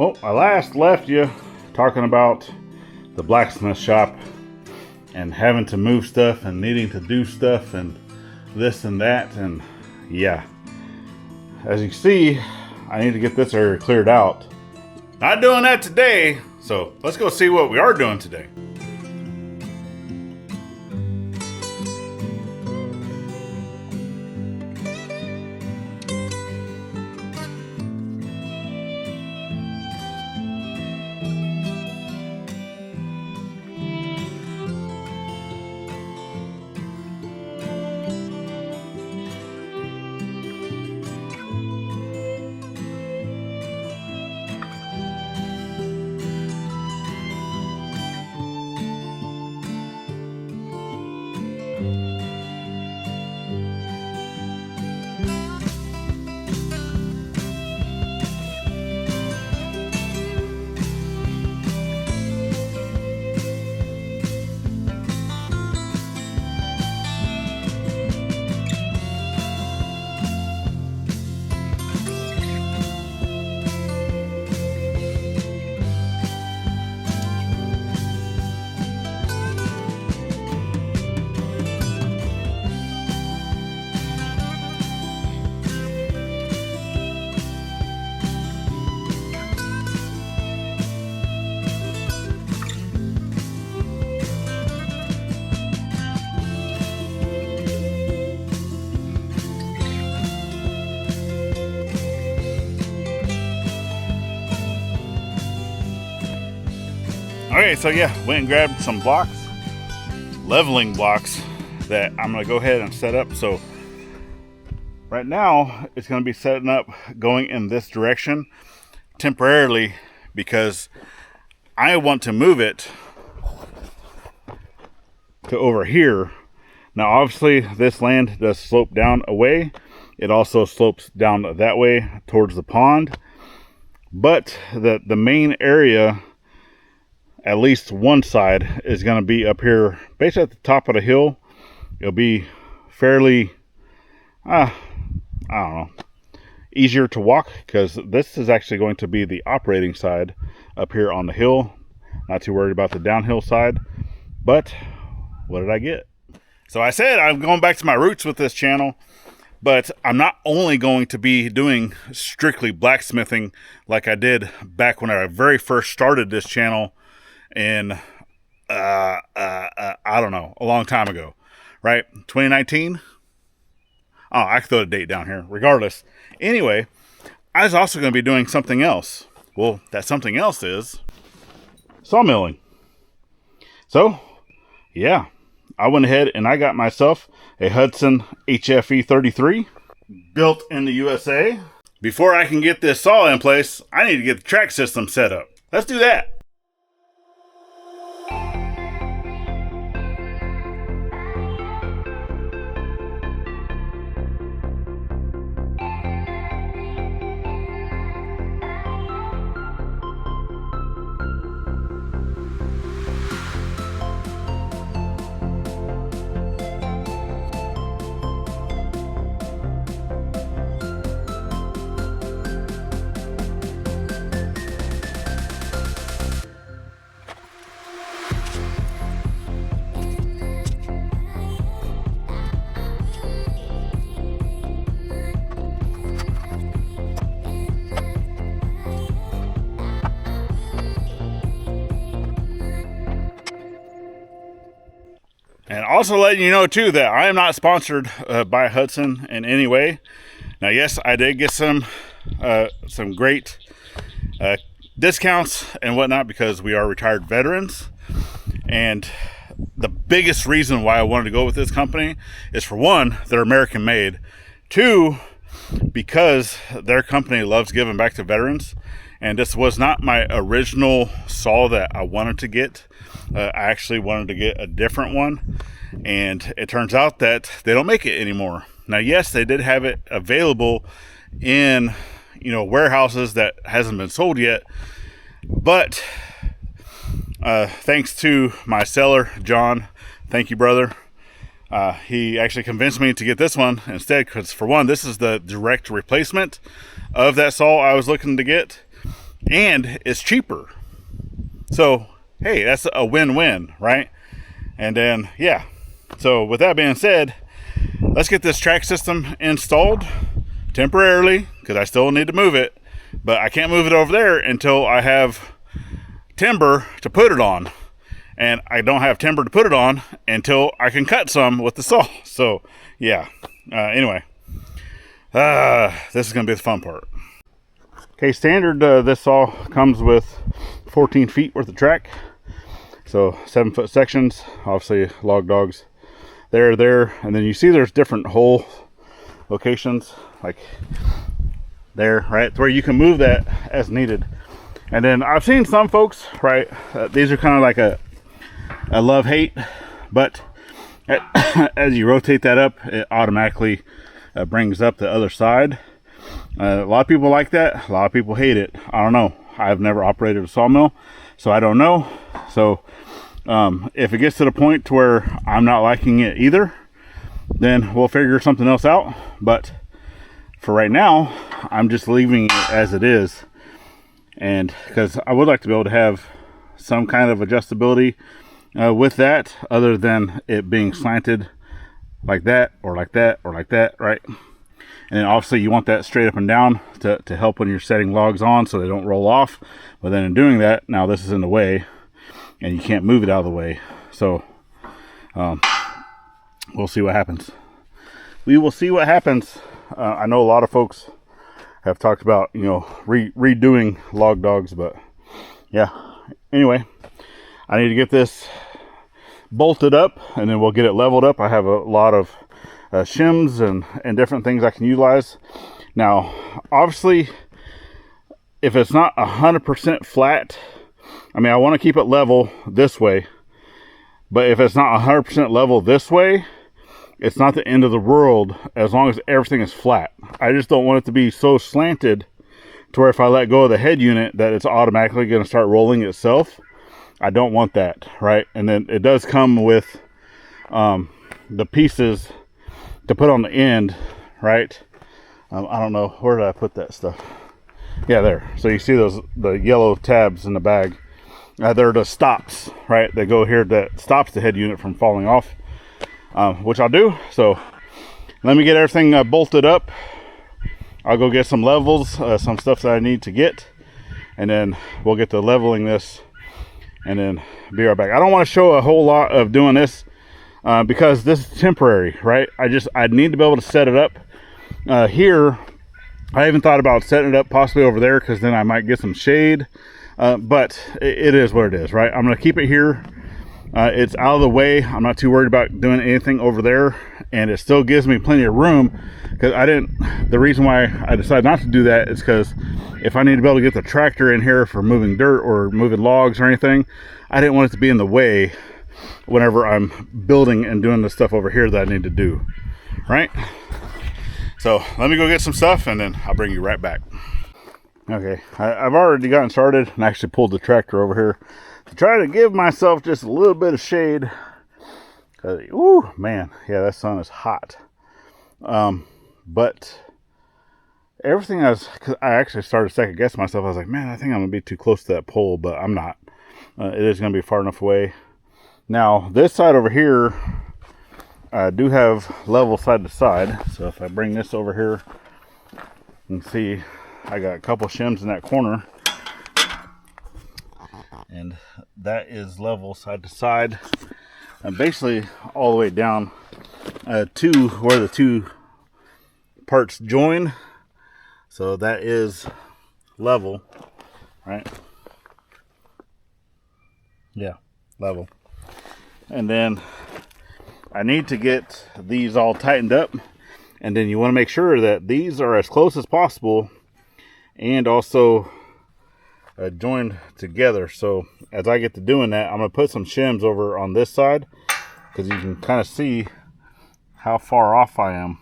Well, I last left you talking about the blacksmith shop and having to move stuff and needing to do stuff and this and that, and yeah. As you can see, I need to get this area cleared out. Not doing that today, so let's go see what we are doing today. Okay, so yeah, went and grabbed some blocks, leveling blocks that I'm gonna go ahead and set up. So right now it's gonna be setting up going in this direction temporarily because I want to move it to over here. Now obviously this land does slope down away. It also slopes down that way towards the pond, but the main area, at least one side, is going to be up here basically at the top of the hill. It'll be fairly I don't know, easier to walk because this is actually going to be the operating side up here on the hill. Not too worried about the downhill side. But what did I get? So I said I'm going back to my roots with this channel, but I'm not only going to be doing strictly blacksmithing like I did back when I very first started this channel in I don't know, a long time ago, right? 2019. Oh, I can throw a date down here regardless. Anyway, I was also going to be doing something else. Well, that something else is sawmilling. So yeah, I went ahead and I got myself a Hud-Son HFE-33 built in the USA. Before I can get this saw in place, I need to get the track system set up. Let's do that. And also letting you know too that I am not sponsored by Hud-Son in any way. Now, yes, I did get some great discounts and whatnot because we are retired veterans. And the biggest reason why I wanted to go with this company is, for one, they're American made. Two, because their company loves giving back to veterans. And this was not my original saw that I wanted to get. I actually wanted to get a different one, and it turns out that they don't make it anymore. Now, yes, they did have it available in, warehouses that hasn't been sold yet, but thanks to my seller, John, thank you, brother. He actually convinced me to get this one instead, because for one, this is the direct replacement of that saw I was looking to get. and it's cheaper. So hey, that's a win-win, right? And then yeah, so with that being said, let's get this track system installed temporarily, because I still need to move it, but I can't move it over there until I have timber to put it on, and I don't have timber to put it on until I can cut some with the saw. So yeah, anyway, this is gonna be the fun part. Okay, standard, this saw comes with 14 feet worth of track, so 7-foot sections, obviously log dogs there, and then you see there's different hole locations, like there, right, where you can move that as needed. And then I've seen some folks, right, these are kind of like a love-hate, but as you rotate that up, it automatically brings up the other side. A lot of people like that, a lot of people hate it. I don't know, I've never operated a sawmill, so I don't know. So if it gets to the point to where I'm not liking it either, then we'll figure something else out. But for right now, I'm just leaving it as it is, and because I would like to be able to have some kind of adjustability with that, other than it being slanted like that or like that or like that, right? And then obviously you want that straight up and down to help when you're setting logs on so they don't roll off. But then in doing that, now this is in the way and you can't move it out of the way. So we'll see what happens. We will see what happens. I know a lot of folks have talked about, you know, redoing log dogs, but yeah, anyway, I need to get this bolted up and then we'll get it leveled up. I have a lot of shims and different things I can utilize. Now, obviously, if it's not 100% flat, I mean, I want to keep it level this way, but if it's not 100% level this way, it's not the end of the world as long as everything is flat. I just don't want it to be so slanted to where if I let go of the head unit that it's automatically going to start rolling itself. I don't want that, right? And then it does come with the pieces to put on the end, right? I don't know, where did I put that stuff? Yeah, there. So you see the yellow tabs in the bag. They're the stops, right? They go here, that stops the head unit from falling off, which I'll do. So let me get everything bolted up. I'll go get some levels, some stuff that I need to get, and then we'll get to leveling this and then be right back. I don't want to show a whole lot of doing this because this is temporary, right? I need to be able to set it up here. I even thought about setting it up possibly over there, because then I might get some shade, but it is what it is, right? I'm going to keep it here. It's out of the way. I'm not too worried about doing anything over there, and it still gives me plenty of room, because the reason why I decided not to do that is because if I need to be able to get the tractor in here for moving dirt or moving logs or anything, I didn't want it to be in the way whenever I'm building and doing the stuff over here that I need to do, right? So let me go get some stuff and then I'll bring you right back. Okay, I've already gotten started and actually pulled the tractor over here to try to give myself just a little bit of shade. Ooh, man, yeah, that sun is hot. But everything cause I actually started second guessing myself. I was like, man, I think I'm gonna be too close to that pole, but I'm not. It is gonna be far enough away. Now, this side over here, I do have level side to side. So if I bring this over here, you can see I got a couple shims in that corner. And that is level side to side. And basically all the way down to where the two parts join. So that is level, right? Yeah, level. And then I need to get these all tightened up, and then you want to make sure that these are as close as possible and also joined together. So as I get to doing that, I'm going to put some shims over on this side, because you can kind of see how far off I am.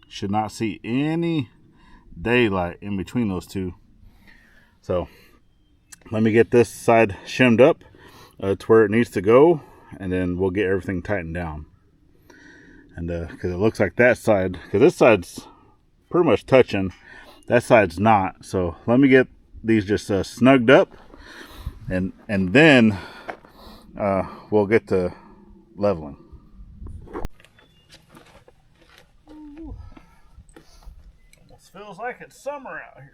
Should not see any daylight in between those two. So let me get this side shimmed up to where it needs to go, and then we'll get everything tightened down. And because it looks like that side, because this side's pretty much touching, That side's not. So let me get these just snugged up, and then we'll get to leveling. Almost feels like it's summer out here.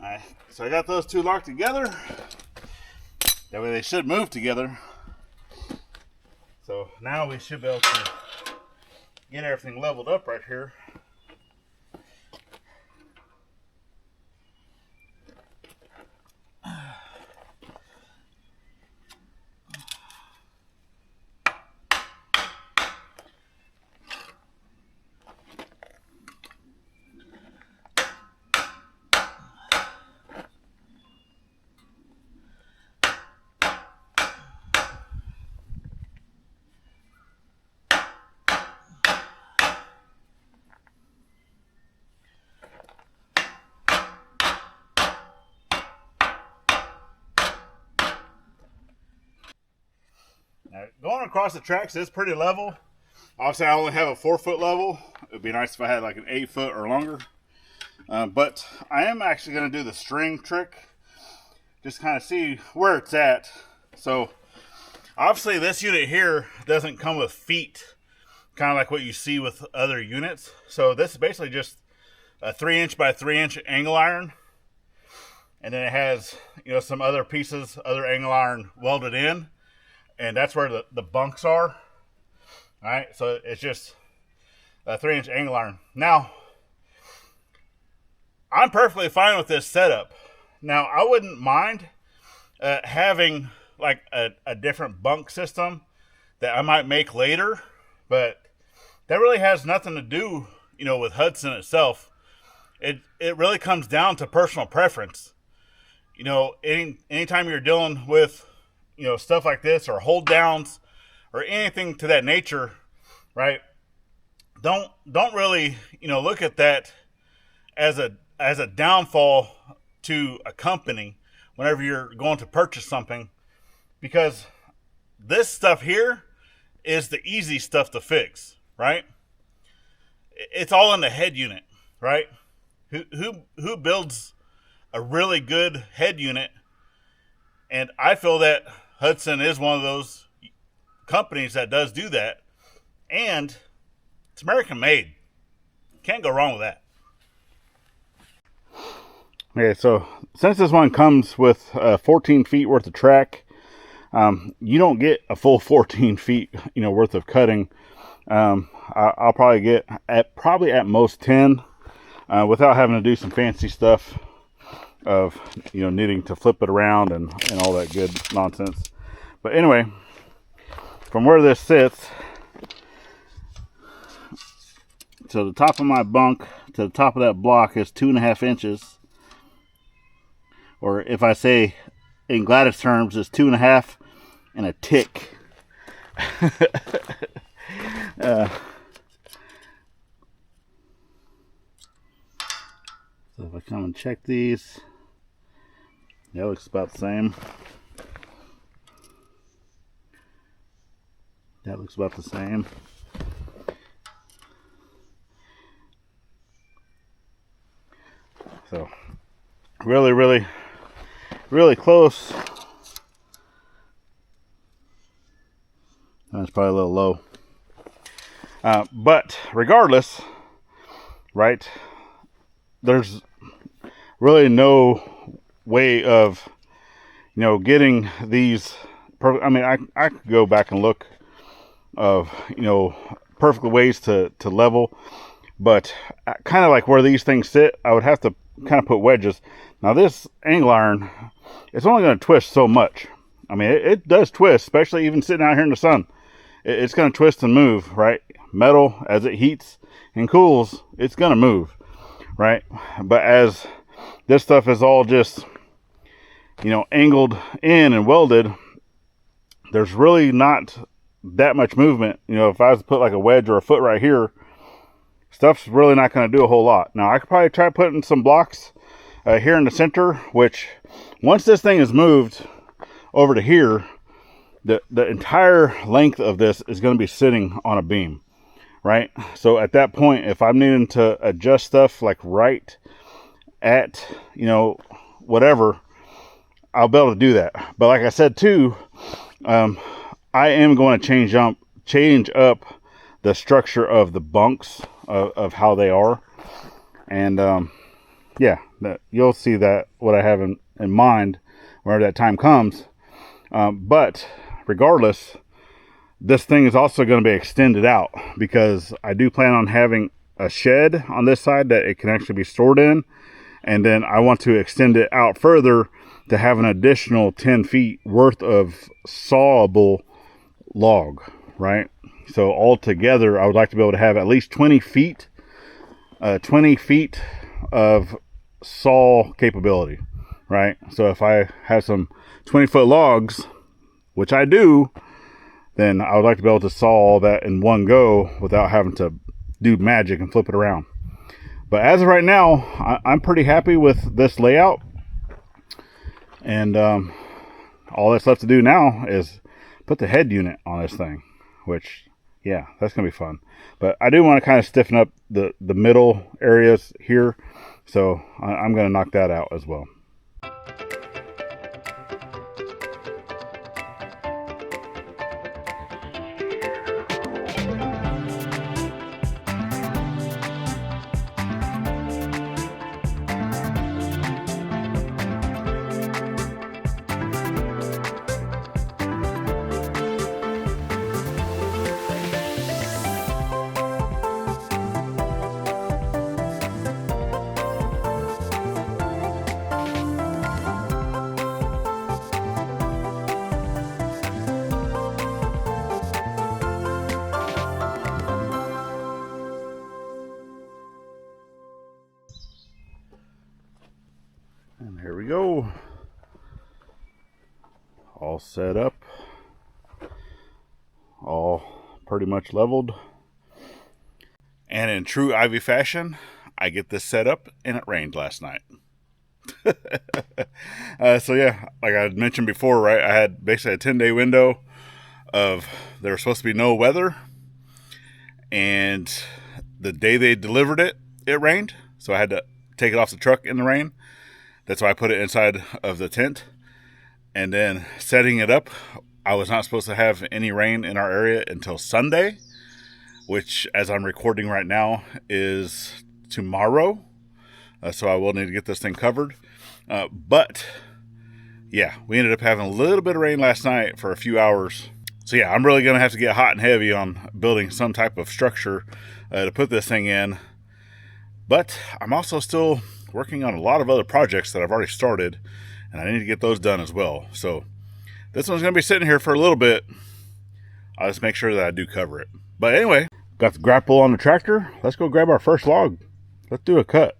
Alright, so I got those two locked together. That way they should move together. So now we should be able to get everything leveled up right here. Now, going across the tracks is pretty level. Obviously, I only have a 4-foot level. It would be nice if I had like an 8-foot or longer. But I am actually going to do the string trick. Just kind of see where it's at. So, obviously, this unit here doesn't come with feet. Kind of like what you see with other units. So, this is basically just a 3-inch by 3-inch angle iron. And then it has, you know, some other pieces, other angle iron welded in. And that's where the bunks are. All right, so it's just a 3-inch angle iron. Now, I'm perfectly fine with this setup. Now, I wouldn't mind having like a different bunk system that I might make later, but that really has nothing to do, you know, with Hud-Son itself. It really comes down to personal preference. You know, anytime you're dealing with, you know, stuff like this or hold downs or anything to that nature, right? Don't really, you know, look at that as a downfall to a company whenever you're going to purchase something, because this stuff here is the easy stuff to fix, right? It's all in the head unit, right? Who builds a really good head unit? And I feel that Hud-Son is one of those companies that does do that, and it's American made. Can't go wrong with that. Okay, so since this one comes with 14 feet worth of track, you don't get a full 14 feet, you know, worth of cutting. I'll probably get at most 10 without having to do some fancy stuff of, you know, needing to flip it around and all that good nonsense. But anyway, from where this sits to the top of my bunk to the top of that block is 2.5 inches, or if I say in Gladys terms, is 2.5 and a tick. So if I come and check these, yeah, it looks about the same. That looks about the same. So really, really, really close. That's probably a little low. But regardless, right, there's really no way of, you know, getting these perfect. I mean, I could go back and look of, you know, perfect ways to level, but kind of like where these things sit, I would have to kind of put wedges. Now this angle iron, it's only going to twist so much. I mean, it does twist, especially even sitting out here in the sun. It's going to twist and move, right? Metal, as it heats and cools, it's going to move, right? But as this stuff is all just, you know, angled in and welded, there's really not that much movement. You know, if I was to put like a wedge or a foot right here, stuff's really not going to do a whole lot. Now, I could probably try putting some blocks here in the center, which once this thing is moved over to here, the entire length of this is going to be sitting on a beam, right? So at that point, if I'm needing to adjust stuff like right at, you know, whatever, I'll be able to do that. But like I said too, I am going to change up the structure of the bunks of how they are, and yeah, you'll see that what I have in mind whenever that time comes. But regardless, this thing is also going to be extended out, because I do plan on having a shed on this side that it can actually be stored in, and then I want to extend it out further to have an additional 10 feet worth of sawable log, right? So altogether, I would like to be able to have at least 20 feet of saw capability, right? So if I have some 20-foot logs, which I do, then I would like to be able to saw all that in one go without having to do magic and flip it around. But as of right now, I'm pretty happy with this layout. And all that's left to do now is put the head unit on this thing, which, yeah, that's going to be fun. But I do want to kind of stiffen up the middle areas here. So I'm going to knock that out as well. And here we go. All set up. All pretty much leveled. And in true Ivey fashion, I get this set up and it rained last night. So yeah, like I had mentioned before, right, I had basically a 10-day window of there was supposed to be no weather, and the day they delivered it, it rained, so I had to take it off the truck in the rain. That's why I put it inside of the tent. And then setting it up, I was not supposed to have any rain in our area until Sunday, which, as I'm recording right now, is tomorrow. So I will need to get this thing covered. But yeah, we ended up having a little bit of rain last night for a few hours. So yeah, I'm really going to have to get hot and heavy on building some type of structure to put this thing in. But I'm also still working on a lot of other projects that I've already started, and I need to get those done as well. So this one's going to be sitting here for a little bit. I'll just make sure that I do cover it. But anyway, got the grapple on the tractor. Let's go grab our first log. Let's do a cut.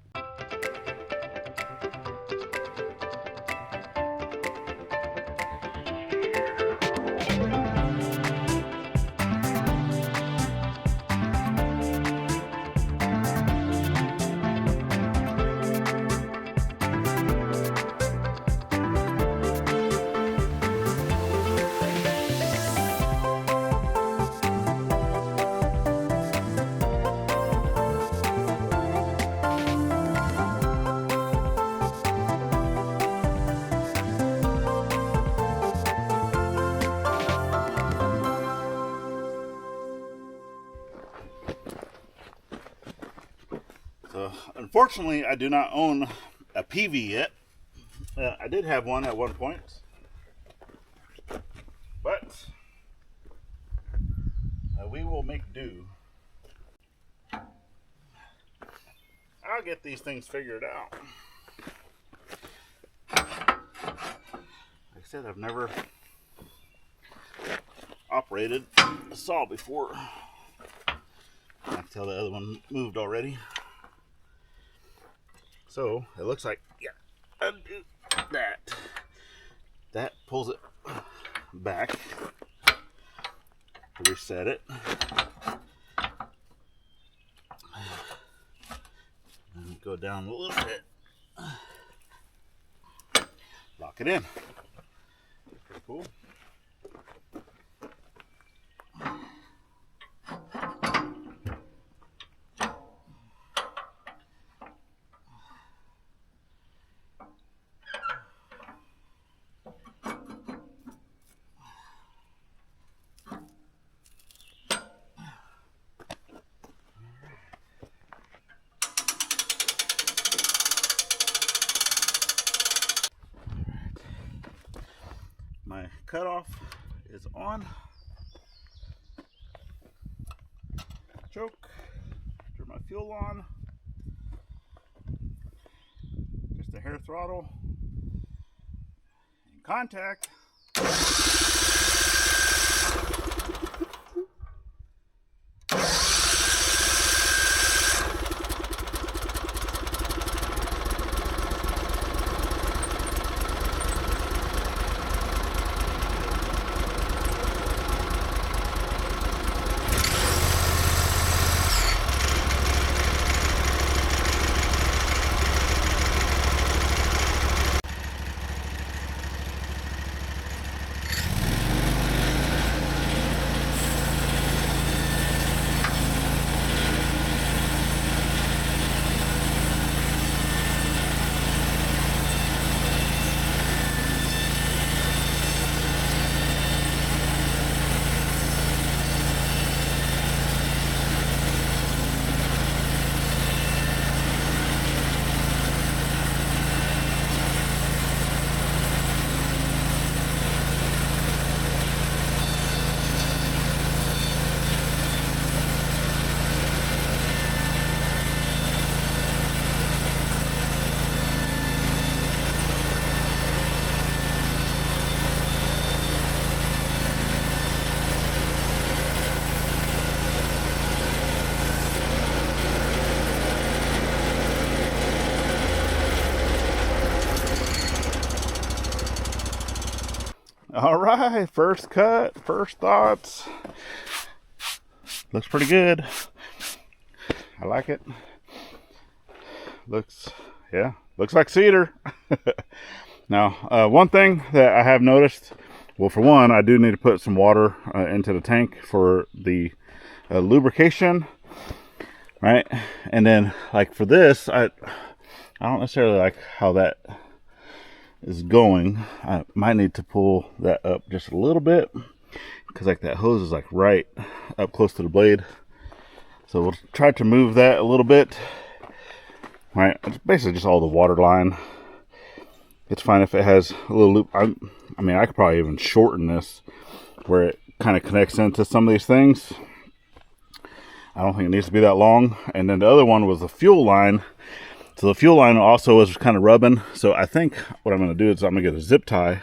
Unfortunately, I do not own a peavey yet. I did have one at one point, but we will make do. I'll get these things figured out. Like I said, I've never operated a saw before. I can tell the other one moved already. So it looks like, yeah, undo that. That pulls it back. Reset it. And go down a little bit. Lock it in. Pretty cool. My cutoff is on. Choke. Turn my fuel on. Just a hair throttle. In contact. All right, first cut, first thoughts. Looks pretty good. I like it. Looks like cedar. Now, one thing that I have noticed, well, for one, I do need to put some water into the tank for the lubrication, right? And then, like for this, I don't necessarily like how that is going. I might need to pull that up just a little bit because like that hose is like right up close to the blade. So we'll try to move that a little bit. All right, it's basically just all the water line. It's fine if it has a little loop. I mean, I could probably even shorten this where it kind of connects into some of these things. I don't think it needs to be that long. And then the other one was the fuel line. So the fuel line also was kind of rubbing. So I think what I'm going to do is I'm going to get a zip tie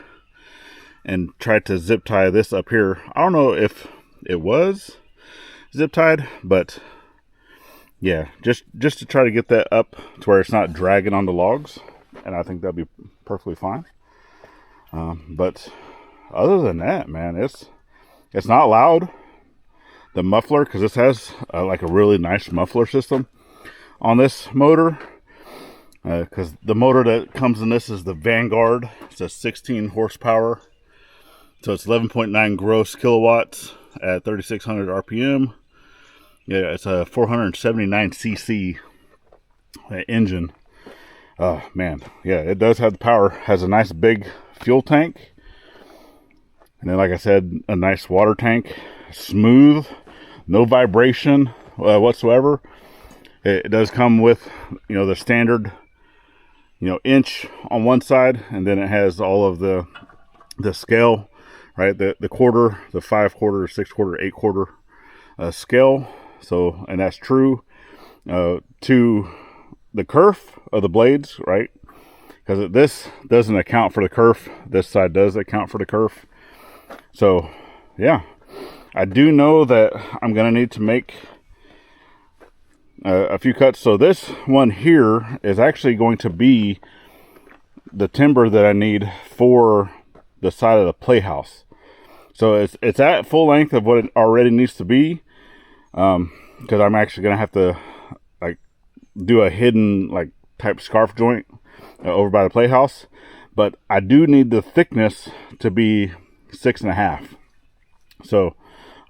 and try to zip tie this up here. I don't know if it was zip tied, but yeah, just to try to get that up to where it's not dragging on the logs. And I think that'd be perfectly fine. But other than that, man, it's not loud. The muffler, because this has like a really nice muffler system on this motor. Because the motor that comes in this is the Vanguard. It's a 16 horsepower. So it's 11.9 gross kilowatts at 3,600 RPM. Yeah, it's a 479 cc engine. Oh, man. Yeah, it does have the power. Has a nice big fuel tank. And then, like I said, a nice water tank. Smooth. No vibration whatsoever. It does come with, you know, the standard, you know, inch on one side, and then it has all of the scale, right? The quarter, the 5/4, 6/4, 8/4 scale. So, and that's true to the kerf of the blades, right? Because this doesn't account for the kerf. This side does account for the kerf. So, yeah, I do know that I'm gonna need to make a few cuts. So this one here is actually going to be the timber that I need for the side of the playhouse. So it's at full length of what it already needs to be, because I'm actually gonna have to like do a hidden like type scarf joint over by the playhouse. But I do need the thickness to be 6.5. So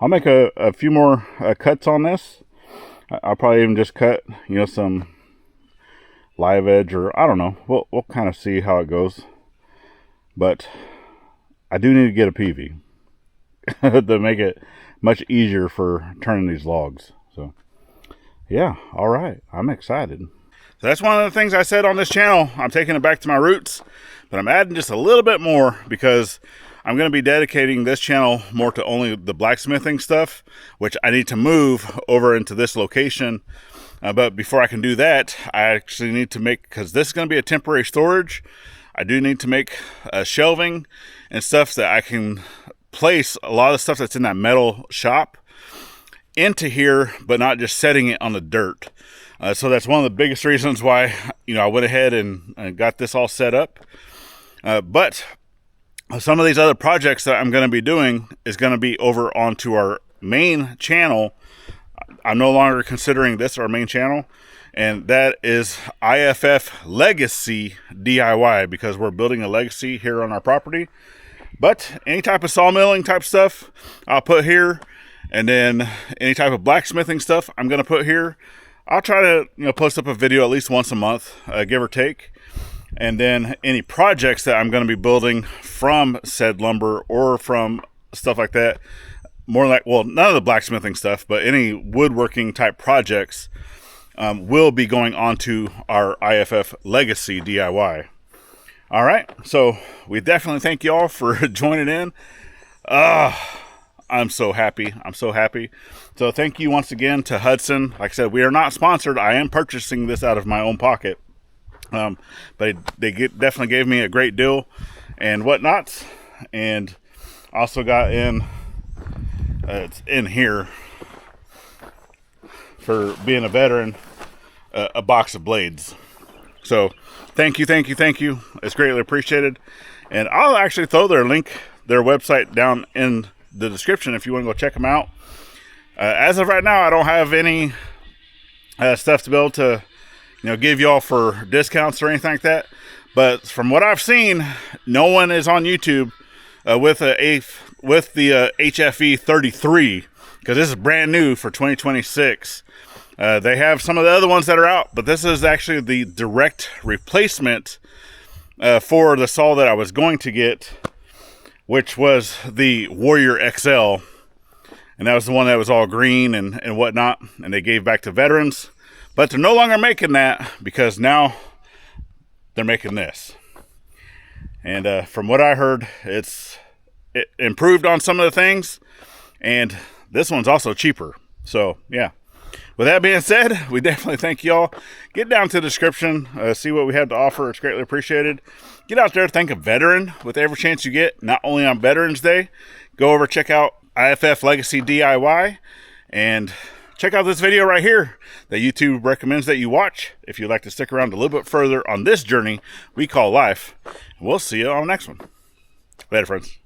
I'll make a few more cuts on this. I'll probably even just cut, you know, some live edge, or I don't know. We'll kind of see how it goes. But I do need to get a peavey to make it much easier for turning these logs. So yeah, all right, I'm excited. So that's one of the things I said on this channel. I'm taking it back to my roots, but I'm adding just a little bit more because I'm going to be dedicating this channel more to only the blacksmithing stuff, which I need to move over into this location. But before I can do that, I actually need to make, because this is going to be a temporary storage, I do need to make shelving and stuff that I can place a lot of the stuff that's in that metal shop into here, but not just setting it on the dirt. So that's one of the biggest reasons why, you know, I went ahead and got this all set up. But some of these other projects that I'm going to be doing is going to be over onto our main channel. I'm no longer considering this our main channel, and that is IFF Legacy DIY, because we're building a legacy here on our property. But any type of sawmilling type stuff I'll put here, and then any type of blacksmithing stuff I'm going to put here. I'll try to, you know, post up a video at least once a month, give or take. And then any projects that I'm going to be building from said lumber or from stuff like that, more like, well, none of the blacksmithing stuff, but any woodworking type projects will be going on to our IFF Legacy DIY. All right, so we definitely thank you all for joining in. I'm so happy. I'm so happy. So thank you once again to Hud-Son. Like I said, we are not sponsored. I am purchasing this out of my own pocket. But they definitely gave me a great deal and whatnot. And also got in, it's in here for being a veteran, a box of blades. So thank you, thank you, thank you. It's greatly appreciated. And I'll actually throw their website down in the description if you want to go check them out. As of right now, I don't have any stuff to be able to, you know, give y'all for discounts or anything like that. But from what I've seen, no one is on YouTube with the HFE-33, because this is brand new for 2026. They have some of the other ones that are out, but this is actually the direct replacement for the saw that I was going to get, which was the Warrior XL. And that was the one that was all green and whatnot, and they gave back to veterans. But they're no longer making that, because now they're making this. And from what I heard, it improved on some of the things, and this one's also cheaper. So yeah, with that being said, we definitely thank y'all. Get down to the description, see what we have to offer. It's greatly appreciated. Get out there, thank a veteran with every chance you get, not only on Veterans Day. Go over, check out IFF Legacy DIY, and check out this video right here that YouTube recommends that you watch if you'd like to stick around a little bit further on this journey we call life. We'll see you on the next one. Later, friends.